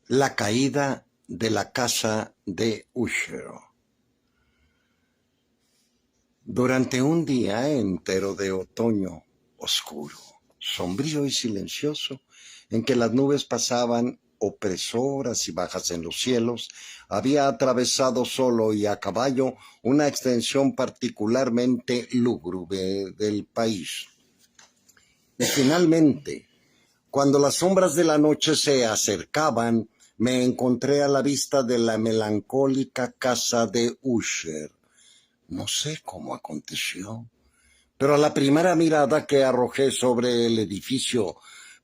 La caída de la casa de Usher. Durante un día entero de otoño oscuro, sombrío y silencioso, en que las nubes pasaban opresoras y bajas en los cielos, había atravesado solo y a caballo una extensión particularmente lúgubre del país. Y finalmente, cuando las sombras de la noche se acercaban, me encontré a la vista de la melancólica casa de Usher. No sé cómo aconteció, pero a la primera mirada que arrojé sobre el edificio,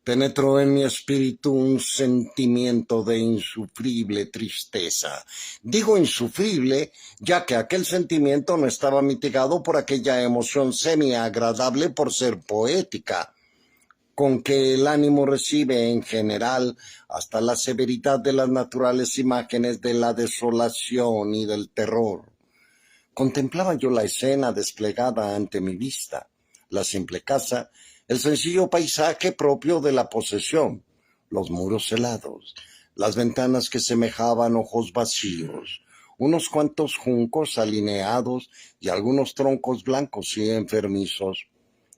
penetró en mi espíritu un sentimiento de insufrible tristeza. Digo insufrible, ya que aquel sentimiento no estaba mitigado por aquella emoción semi-agradable por ser poética, con que el ánimo recibe en general hasta la severidad de las naturales imágenes de la desolación y del terror. Contemplaba yo la escena desplegada ante mi vista, la simple casa, el sencillo paisaje propio de la posesión, los muros helados, las ventanas que semejaban ojos vacíos, unos cuantos juncos alineados y algunos troncos blancos y enfermizos.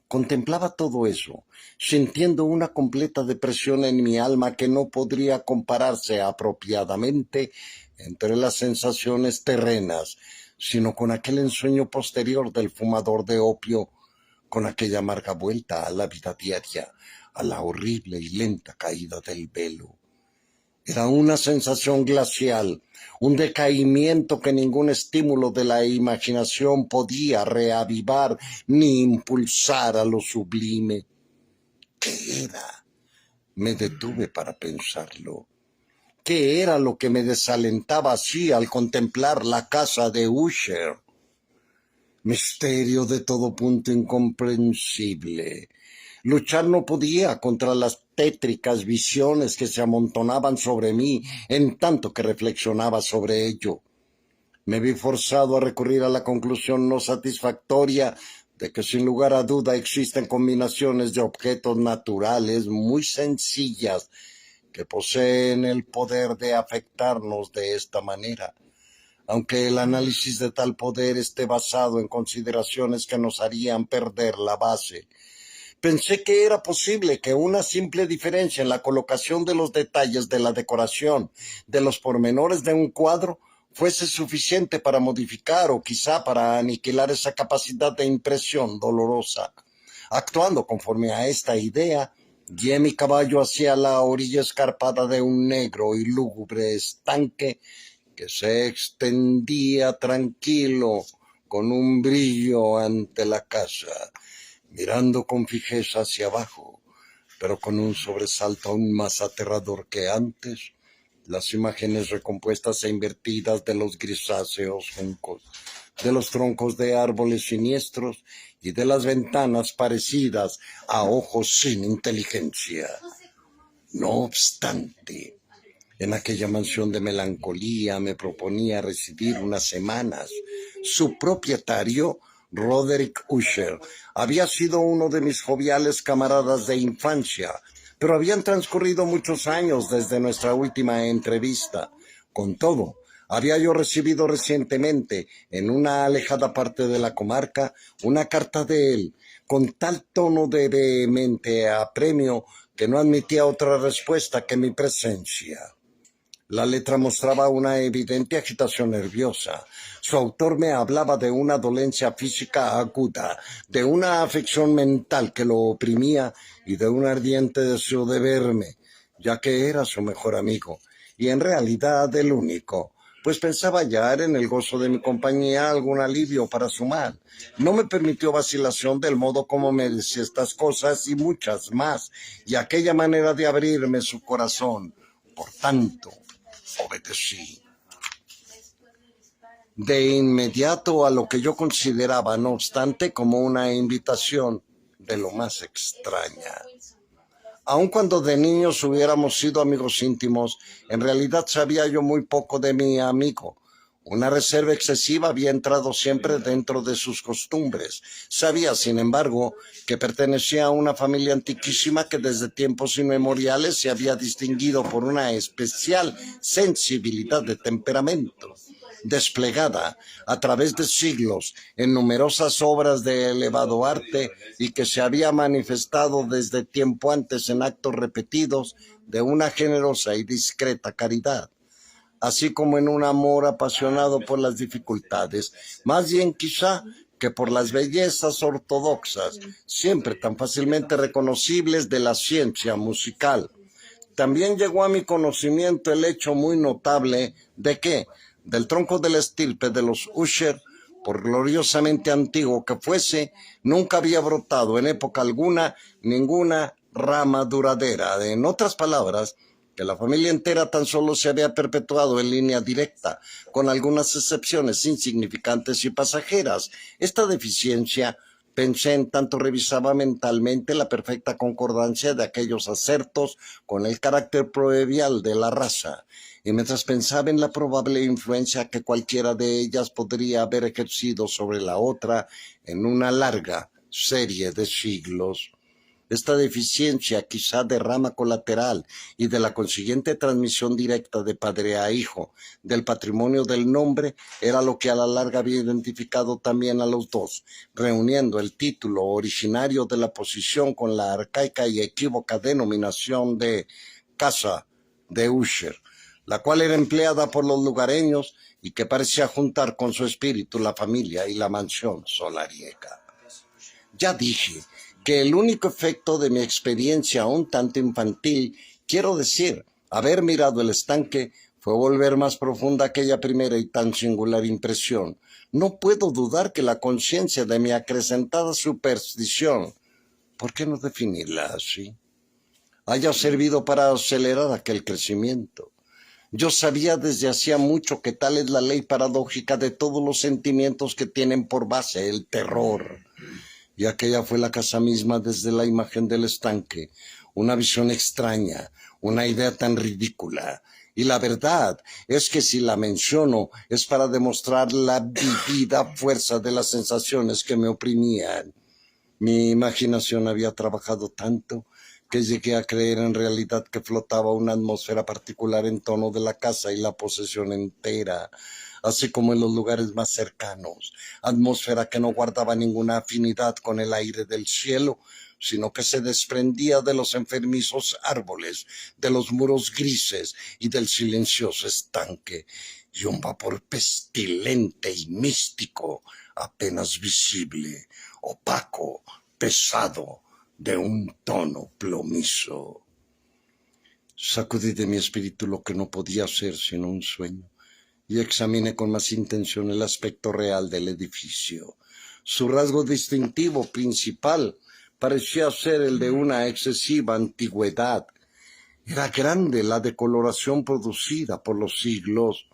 Contemplaba todo eso, sintiendo una completa depresión en mi alma que no podría compararse apropiadamente entre las sensaciones terrenas, sino con aquel ensueño posterior del fumador de opio, con aquella amarga vuelta a la vida diaria, a la horrible y lenta caída del velo. Era una sensación glacial, un decaimiento que ningún estímulo de la imaginación podía reavivar ni impulsar a lo sublime. ¿Qué era? Me detuve para pensarlo. ¿Qué era lo que me desalentaba así al contemplar la casa de Usher? Misterio de todo punto incomprensible. Luchar no podía contra las tétricas visiones que se amontonaban sobre mí en tanto que reflexionaba sobre ello. Me vi forzado a recurrir a la conclusión no satisfactoria de que sin lugar a duda existen combinaciones de objetos naturales muy sencillas que poseen el poder de afectarnos de esta manera, aunque el análisis de tal poder esté basado en consideraciones que nos harían perder la base. Pensé que era posible que una simple diferencia en la colocación de los detalles de la decoración, de los pormenores de un cuadro, fuese suficiente para modificar o quizá para aniquilar esa capacidad de impresión dolorosa. Actuando conforme a esta idea, guié mi caballo hacia la orilla escarpada de un negro y lúgubre estanque que se extendía tranquilo con un brillo ante la casa, mirando con fijeza hacia abajo, pero con un sobresalto aún más aterrador que antes, las imágenes recompuestas e invertidas de los grisáceos juncos, de los troncos de árboles siniestros y de las ventanas parecidas a ojos sin inteligencia. No obstante, en aquella mansión de melancolía me proponía residir unas semanas. Su propietario, Roderick Usher, había sido uno de mis joviales camaradas de infancia, pero habían transcurrido muchos años desde nuestra última entrevista. Con todo, había yo recibido recientemente, en una alejada parte de la comarca, una carta de él, con tal tono de vehemente apremio que no admitía otra respuesta que mi presencia. La letra mostraba una evidente agitación nerviosa. Su autor me hablaba de una dolencia física aguda, de una afección mental que lo oprimía y de un ardiente deseo de verme, ya que era su mejor amigo, y en realidad el único, pues pensaba hallar en el gozo de mi compañía algún alivio para su mal. No me permitió vacilación del modo como me decía estas cosas y muchas más, y aquella manera de abrirme su corazón. Por tanto, obedecí. De inmediato a lo que yo consideraba, no obstante, como una invitación de lo más extraña. Aun cuando de niños hubiéramos sido amigos íntimos, en realidad sabía yo muy poco de mi amigo. Una reserva excesiva había entrado siempre dentro de sus costumbres. Sabía, sin embargo, que pertenecía a una familia antiquísima que desde tiempos inmemoriales se había distinguido por una especial sensibilidad de temperamento, desplegada a través de siglos en numerosas obras de elevado arte y que se había manifestado desde tiempo antes en actos repetidos de una generosa y discreta caridad, así como en un amor apasionado por las dificultades, más bien quizá que por las bellezas ortodoxas, siempre tan fácilmente reconocibles de la ciencia musical. También llegó a mi conocimiento el hecho muy notable de que, del tronco de la estirpe de los Usher, por gloriosamente antiguo que fuese, nunca había brotado en época alguna ninguna rama duradera. En otras palabras, que la familia entera tan solo se había perpetuado en línea directa, con algunas excepciones insignificantes y pasajeras. Esta deficiencia, pensé en tanto revisaba mentalmente la perfecta concordancia de aquellos acertos con el carácter proverbial de la raza, y mientras pensaba en la probable influencia que cualquiera de ellas podría haber ejercido sobre la otra en una larga serie de siglos. Esta deficiencia, quizá de rama colateral y de la consiguiente transmisión directa de padre a hijo del patrimonio del nombre, era lo que a la larga había identificado también a los dos, reuniendo el título originario de la posición con la arcaica y equívoca denominación de Casa de Usher, la cual era empleada por los lugareños y que parecía juntar con su espíritu la familia y la mansión solariega. Ya dije que el único efecto de mi experiencia un tanto infantil, quiero decir, haber mirado el estanque, fue volver más profunda aquella primera y tan singular impresión. No puedo dudar que la conciencia de mi acrecentada superstición, ¿por qué no definirla así?, haya servido para acelerar aquel crecimiento. Yo sabía desde hacía mucho que tal es la ley paradójica de todos los sentimientos que tienen por base el terror. Y aquella fue la casa misma desde la imagen del estanque, una visión extraña, una idea tan ridícula. Y la verdad es que si la menciono es para demostrar la vivida fuerza de las sensaciones que me oprimían. Mi imaginación había trabajado tanto que llegué a creer en realidad que flotaba una atmósfera particular en torno de la casa y la posesión entera, así como en los lugares más cercanos, atmósfera que no guardaba ninguna afinidad con el aire del cielo, sino que se desprendía de los enfermizos árboles, de los muros grises y del silencioso estanque, y un vapor pestilente y místico, apenas visible, opaco, pesado, de un tono plomizo. Sacudí de mi espíritu lo que no podía ser sino un sueño, y examiné con más intención el aspecto real del edificio. Su rasgo distintivo principal parecía ser el de una excesiva antigüedad. Era grande la decoloración producida por los siglos.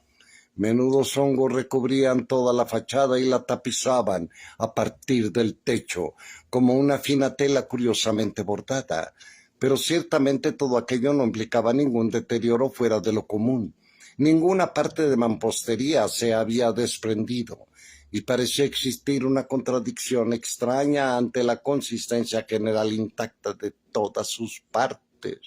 Menudos hongos recubrían toda la fachada y la tapizaban a partir del techo, como una fina tela curiosamente bordada. Pero ciertamente todo aquello no implicaba ningún deterioro fuera de lo común. Ninguna parte de mampostería se había desprendido, y parecía existir una contradicción extraña ante la consistencia general intacta de todas sus partes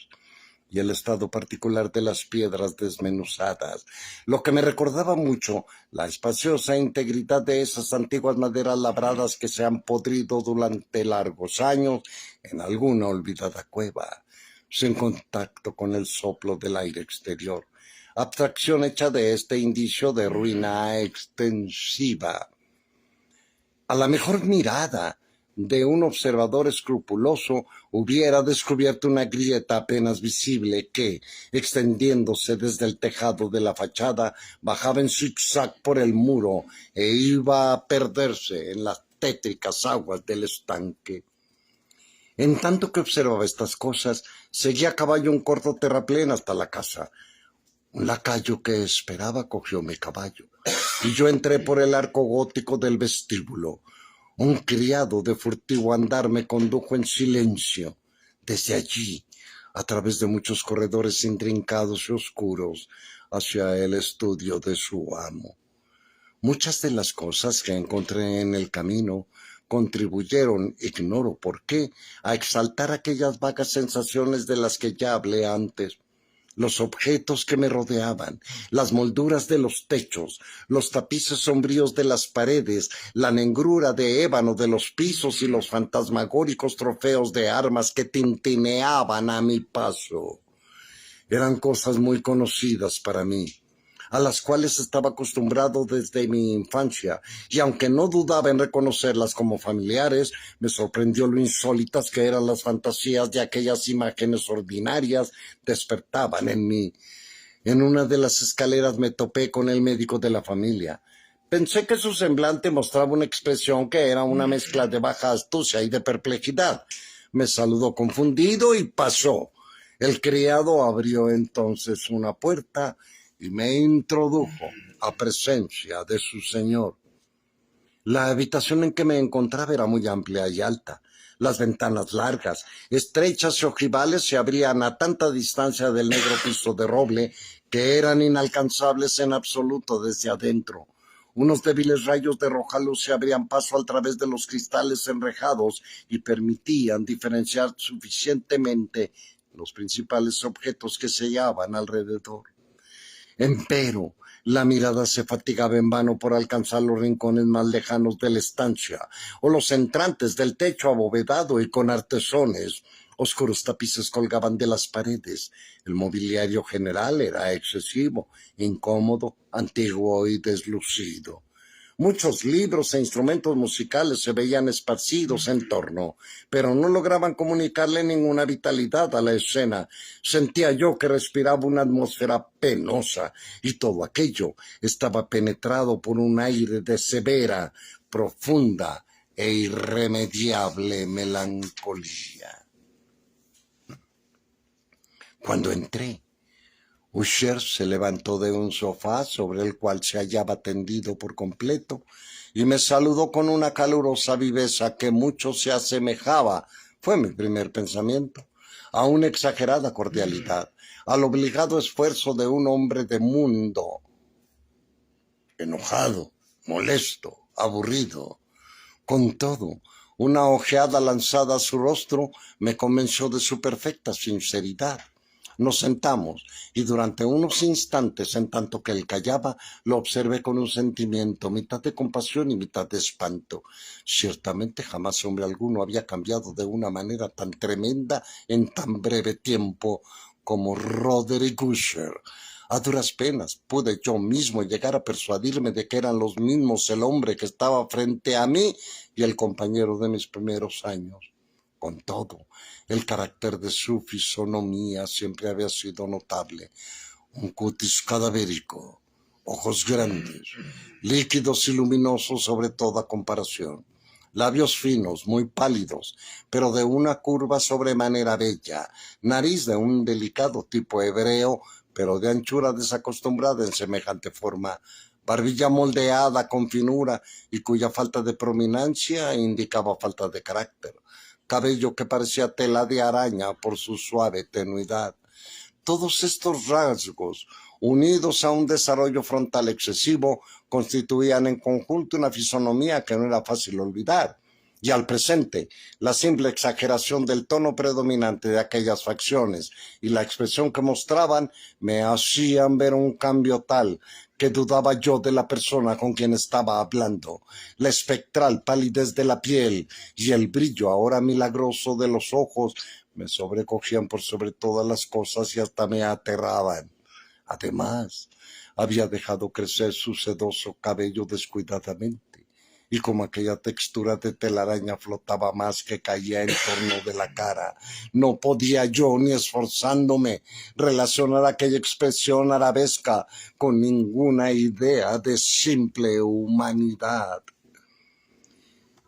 y el estado particular de las piedras desmenuzadas, lo que me recordaba mucho la espaciosa integridad de esas antiguas maderas labradas que se han podrido durante largos años en alguna olvidada cueva, sin contacto con el soplo del aire exterior, abstracción hecha de este indicio de ruina extensiva. A la mejor mirada de un observador escrupuloso hubiera descubierto una grieta apenas visible que, extendiéndose desde el tejado de la fachada, bajaba en zigzag por el muro e iba a perderse en las tétricas aguas del estanque. En tanto que observaba estas cosas, seguía a caballo un corto terraplén hasta la casa. Un lacayo que esperaba cogió mi caballo, y yo entré por el arco gótico del vestíbulo. Un criado de furtivo andar me condujo en silencio, desde allí, a través de muchos corredores intrincados y oscuros, hacia el estudio de su amo. Muchas de las cosas que encontré en el camino contribuyeron, ignoro por qué, a exaltar aquellas vagas sensaciones de las que ya hablé antes. Los objetos que me rodeaban, las molduras de los techos, los tapices sombríos de las paredes, la negrura de ébano de los pisos y los fantasmagóricos trofeos de armas que tintineaban a mi paso. Eran cosas muy conocidas para mí, a las cuales estaba acostumbrado desde mi infancia, y aunque no dudaba en reconocerlas como familiares, me sorprendió lo insólitas que eran las fantasías de aquellas imágenes ordinarias despertaban en mí. En una de las escaleras me topé con el médico de la familia. Pensé que su semblante mostraba una expresión que era una mezcla de baja astucia y de perplejidad. Me saludó confundido y pasó. El criado abrió entonces una puerta y me introdujo a presencia de su señor. La habitación en que me encontraba era muy amplia y alta. Las ventanas largas, estrechas y ojivales se abrían a tanta distancia del negro piso de roble que eran inalcanzables en absoluto desde adentro. Unos débiles rayos de roja luz se abrían paso a través de los cristales enrejados y permitían diferenciar suficientemente los principales objetos que se hallaban alrededor. Empero, la mirada se fatigaba en vano por alcanzar los rincones más lejanos de la estancia, o los entrantes del techo abovedado y con artesones. Oscuros tapices colgaban de las paredes. El mobiliario general era excesivo, incómodo, antiguo y deslucido. Muchos libros e instrumentos musicales se veían esparcidos en torno, pero no lograban comunicarle ninguna vitalidad a la escena. Sentía yo que respiraba una atmósfera penosa, y todo aquello estaba penetrado por un aire de severa, profunda e irremediable melancolía. Cuando entré, Usher se levantó de un sofá sobre el cual se hallaba tendido por completo y me saludó con una calurosa viveza que mucho se asemejaba, fue mi primer pensamiento, a una exagerada cordialidad, al obligado esfuerzo de un hombre de mundo, enojado, molesto, aburrido. Con todo, una ojeada lanzada a su rostro me convenció de su perfecta sinceridad. Nos sentamos y durante unos instantes, en tanto que él callaba, lo observé con un sentimiento, mitad de compasión y mitad de espanto. Ciertamente jamás hombre alguno había cambiado de una manera tan tremenda en tan breve tiempo como Roderick Usher. A duras penas pude yo mismo llegar a persuadirme de que eran los mismos el hombre que estaba frente a mí y el compañero de mis primeros años. Con todo, el carácter de su fisonomía siempre había sido notable. Un cutis cadavérico, ojos grandes, líquidos y luminosos sobre toda comparación, labios finos, muy pálidos, pero de una curva sobremanera bella, nariz de un delicado tipo hebreo, pero de anchura desacostumbrada en semejante forma, barbilla moldeada con finura y cuya falta de prominencia indicaba falta de carácter, cabello que parecía tela de araña por su suave tenuidad. Todos estos rasgos, unidos a un desarrollo frontal excesivo, constituían en conjunto una fisonomía que no era fácil olvidar. Y al presente, la simple exageración del tono predominante de aquellas facciones y la expresión que mostraban me hacían ver un cambio tal que dudaba yo de la persona con quien estaba hablando. La espectral palidez de la piel y el brillo ahora milagroso de los ojos me sobrecogían por sobre todas las cosas y hasta me aterraban. Además, había dejado crecer su sedoso cabello descuidadamente, y como aquella textura de telaraña flotaba más que caía en torno de la cara, no podía yo, ni esforzándome, relacionar aquella expresión arabesca con ninguna idea de simple humanidad.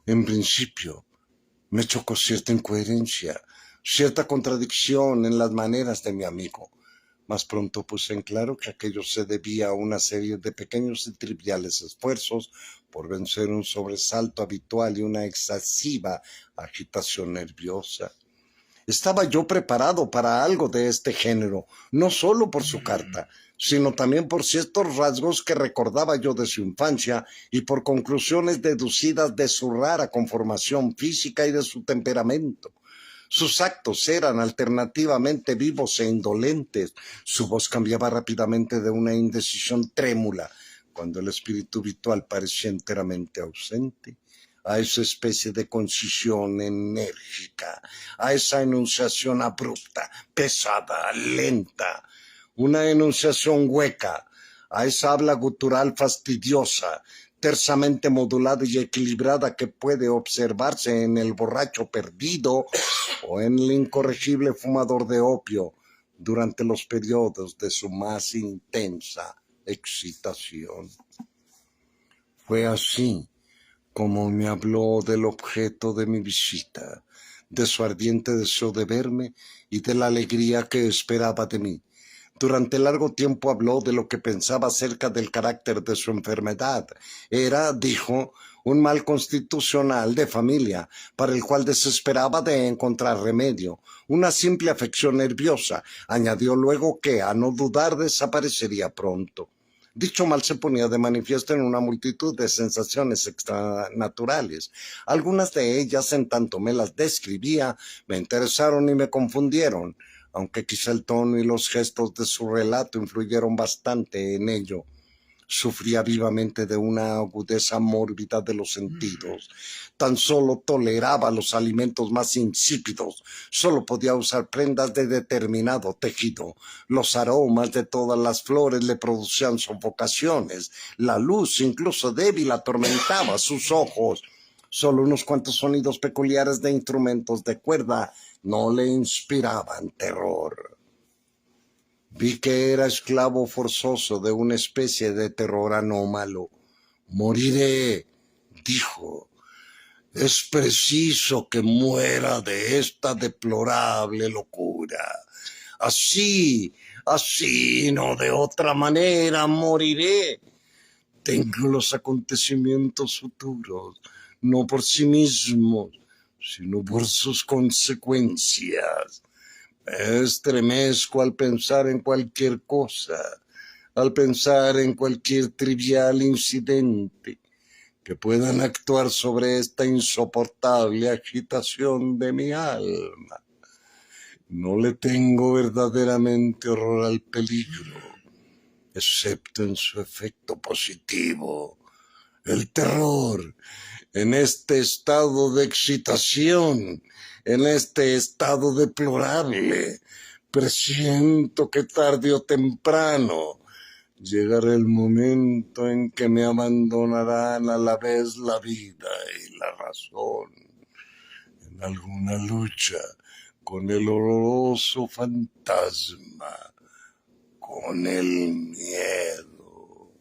En principio, me chocó cierta incoherencia, cierta contradicción en las maneras de mi amigo. Mas pronto puse en claro que aquello se debía a una serie de pequeños y triviales esfuerzos por vencer un sobresalto habitual y una excesiva agitación nerviosa. Estaba yo preparado para algo de este género, no solo por su carta, sino también por ciertos rasgos que recordaba yo de su infancia y por conclusiones deducidas de su rara conformación física y de su temperamento. Sus actos eran alternativamente vivos e indolentes. Su voz cambiaba rápidamente de una indecisión trémula, cuando el espíritu vital parecía enteramente ausente, a esa especie de concisión enérgica, a esa enunciación abrupta, pesada, lenta, una enunciación hueca, a esa habla gutural fastidiosa, tersamente modulada y equilibrada que puede observarse en el borracho perdido o en el incorregible fumador de opio durante los periodos de su más intensa excitación. Fue así como me habló del objeto de mi visita, de su ardiente deseo de verme y de la alegría que esperaba de mí. Durante largo tiempo habló de lo que pensaba acerca del carácter de su enfermedad. Era, dijo, un mal constitucional de familia, para el cual desesperaba de encontrar remedio, una simple afección nerviosa. Añadió luego que, a no dudar, desaparecería pronto. Dicho mal se ponía de manifiesto en una multitud de sensaciones extranaturales. Algunas de ellas, en tanto me las describía, me interesaron y me confundieron, aunque quizá el tono y los gestos de su relato influyeron bastante en ello. Sufría vivamente de una agudeza mórbida de los sentidos. Tan solo toleraba los alimentos más insípidos. Solo podía usar prendas de determinado tejido. Los aromas de todas las flores le producían sofocaciones. La luz, incluso débil, atormentaba sus ojos. Solo unos cuantos sonidos peculiares de instrumentos de cuerda no le inspiraban terror. Vi que era esclavo forzoso de una especie de terror anómalo. Moriré, dijo. Es preciso que muera de esta deplorable locura. Así, no de otra manera moriré. Tengo los acontecimientos futuros, no por sí mismos, sino por sus consecuencias. Me estremezco al pensar en cualquier cosa, al pensar en cualquier trivial incidente que puedan actuar sobre esta insoportable agitación de mi alma. No le tengo verdaderamente horror al peligro, excepto en su efecto positivo. El terror, en este estado de excitación, en este estado deplorable, presiento que tarde o temprano llegará el momento en que me abandonarán a la vez la vida y la razón, en alguna lucha con el horroroso fantasma, con el miedo.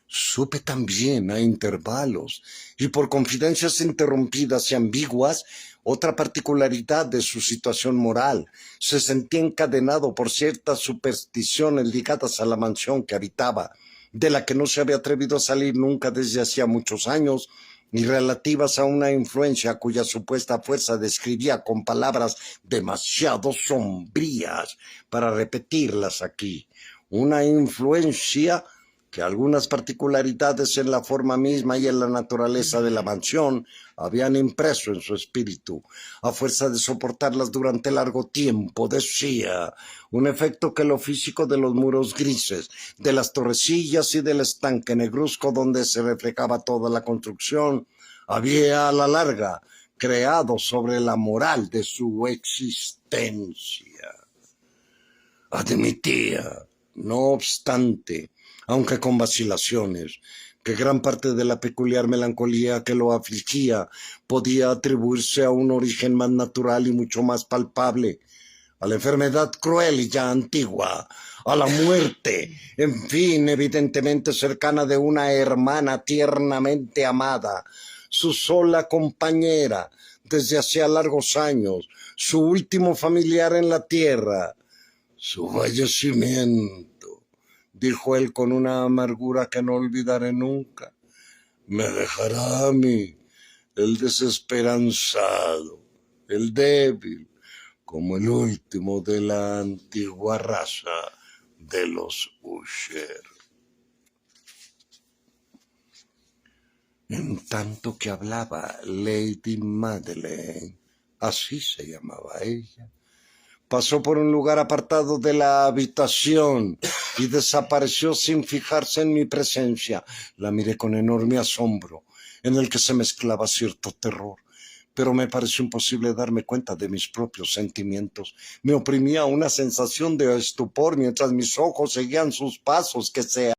Supe también a intervalos y por confidencias interrumpidas y ambiguas otra particularidad de su situación moral. Se sentía encadenado por ciertas supersticiones ligadas a la mansión que habitaba, de la que no se había atrevido a salir nunca desde hacía muchos años, y relativas a una influencia cuya supuesta fuerza describía con palabras demasiado sombrías para repetirlas aquí. Una influencia que algunas particularidades en la forma misma y en la naturaleza de la mansión habían impreso en su espíritu, a fuerza de soportarlas durante largo tiempo, decía, un efecto que lo físico de los muros grises, de las torrecillas y del estanque negruzco donde se reflejaba toda la construcción, había a la larga creado sobre la moral de su existencia. Admitía, no obstante, aunque con vacilaciones, que gran parte de la peculiar melancolía que lo afligía podía atribuirse a un origen más natural y mucho más palpable, a la enfermedad cruel y ya antigua, a la muerte, en fin, evidentemente cercana de una hermana tiernamente amada, su sola compañera desde hacía largos años, su último familiar en la tierra, su fallecimiento, dijo él con una amargura que no olvidaré nunca, me dejará a mí, el desesperanzado, el débil, como el último de la antigua raza de los Usher. En tanto que hablaba Lady Madeleine, así se llamaba ella, pasó por un lugar apartado de la habitación y desapareció sin fijarse en mi presencia. La miré con enorme asombro, en el que se mezclaba cierto terror, pero me pareció imposible darme cuenta de mis propios sentimientos. Me oprimía una sensación de estupor mientras mis ojos seguían sus pasos que se